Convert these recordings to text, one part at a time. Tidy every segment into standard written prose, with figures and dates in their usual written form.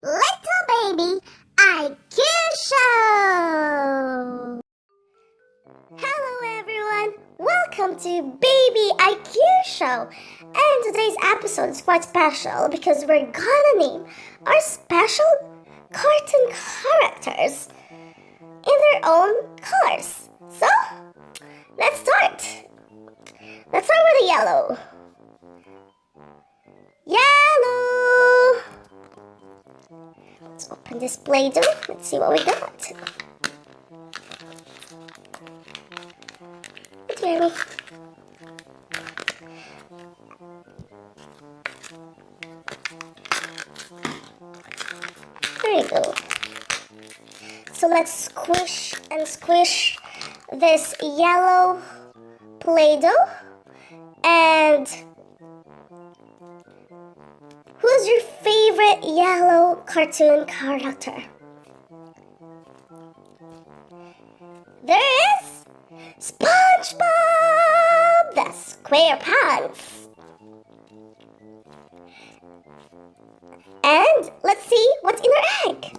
Little Baby IQ Show! Hello everyone, welcome to Baby IQ Show. And today's episode is quite special because we're gonna name our special cartoon characters in their own colors. So, let's start. Let's start with the yellow. Yellow! Let's open this Play-Doh. Let's see what we got. Jeremy. There you go. So let's squish and squish this yellow Play-Doh. And who's your favorite yellow cartoon character? There is Spongebob the Squarepants. And let's see what's in our egg.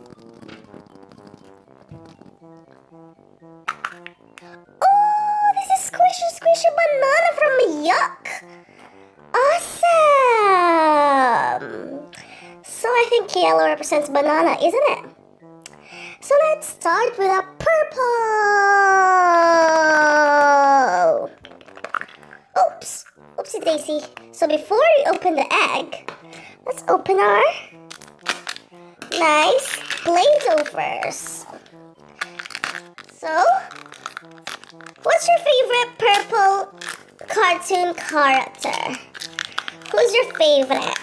Oh, this is squishy banana from Yuck. Awesome. So I think yellow represents banana, isn't it? So let's start with a purple. Oops, oopsie daisy. So before we open the egg, let's open our nice Play-Doh first. So, what's your favorite purple cartoon character? Who's your favorite?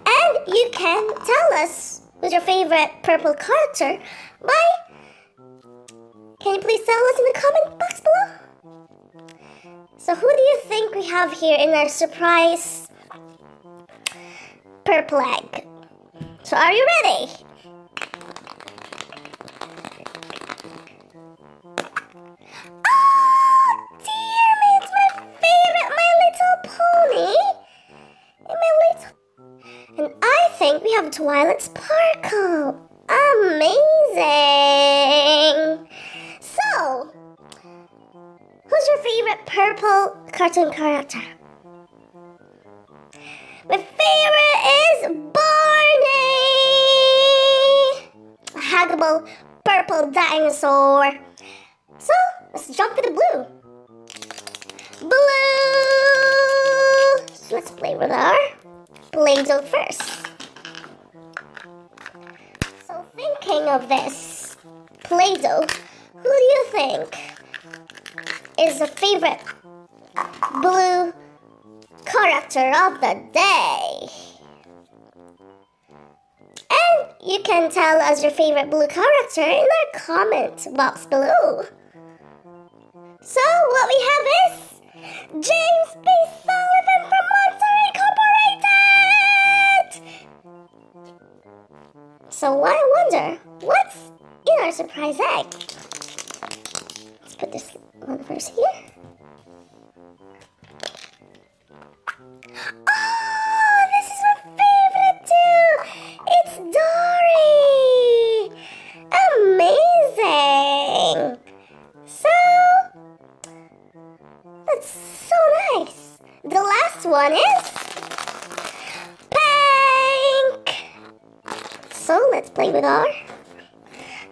And you can tell us who's your favorite purple character by, can you please tell us in the comment box below? So who do you think we have here in our surprise purple egg? So are you ready? Oh dear me, it's my favorite, My Little Pony. And I think we have Twilight Sparkle. Amazing! So, who's your favorite purple cartoon character? My favorite is Barney! A huggable purple dinosaur. So, let's jump to the blue. Blue! So let's play with our Play-Doh first. So thinking of this Play-Doh, who do you think is the favorite blue character of the day? And you can tell us your favorite blue character in our comment box below. So what we have is James B. Sullivan from Monster Incorporated! So I wonder, what's in our surprise egg? Let's put this one first here. Oh, this is my favorite too! It's Dory! Amazing! So, that's so nice. The last one is pink. So let's play with our.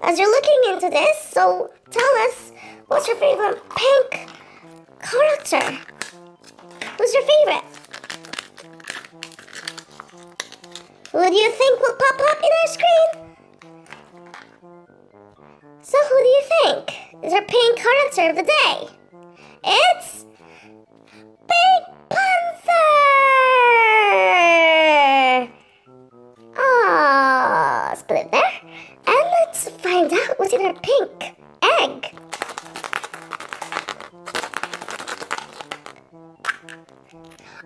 As you're looking into this, so tell us, what's your favorite pink character? Who's your favorite? Who do you think will pop up in our screen? So who do you think is our pink character of the day? It's pink-panther! Ah, let's put it there. And let's find out what's in our pink egg.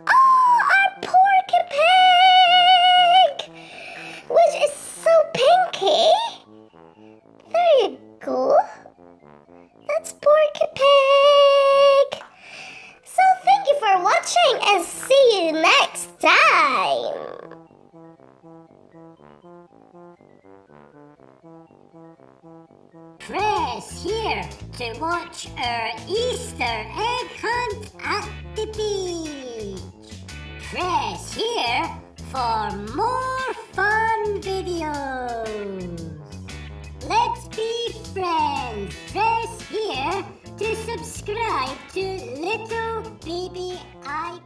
Oh, our porky pig! Which is so pinky. There you go. That's porky pig. So thank you for watching and see you next Press here to watch our Easter egg hunt at the beach. Press here for more fun videos. Let's be friends. Press here to subscribe to Little Baby I